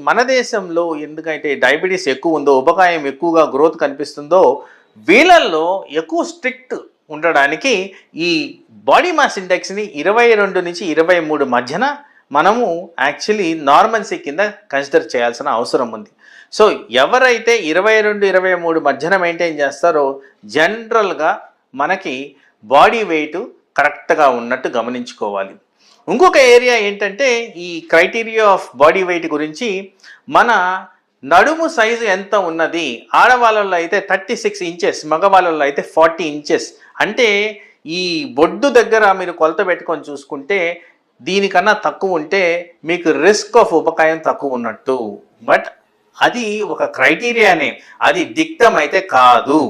మన దేశంలో ఎందుకంటే డయాబెటీస్ ఎక్కువ ఉందో, ఉబకాయం ఎక్కువగా గ్రోత్ కనిపిస్తుందో, వీళ్ళల్లో ఎక్కువ స్ట్రిక్ట్ ఉండడానికి ఈ బాడీ మాస్ ఇండెక్స్ని 22 నుంచి 23 మధ్యన మనము యాక్చువల్లీ నార్మల్సీ కింద కన్సిడర్ చేయాల్సిన అవసరం ఉంది. సో ఎవరైతే 22-23 మధ్యన మెయింటైన్ చేస్తారో జనరల్గా మనకి బాడీ వెయిట్ కరెక్ట్గా ఉన్నట్టు గమనించుకోవాలి. ఇంకొక ఏరియా ఏంటంటే ఈ క్రైటీరియా ఆఫ్ బాడీ వెయిట్ గురించి, మన నడుము సైజు ఎంత ఉన్నది, ఆడవాళ్ళలో అయితే 36 ఇంచెస్, మగవాళ్ళలో అయితే 40 ఇంచెస్. అంటే ఈ బొడ్డు దగ్గర మీరు కొలత పెట్టుకొని చూసుకుంటే దీనికన్నా తక్కువ ఉంటే మీకు రిస్క్ ఆఫ్ ఉపకాయం తక్కువ ఉన్నట్టు. బట్ అది ఒక క్రైటీరియానే, అది దిక్తం అయితే కాదు.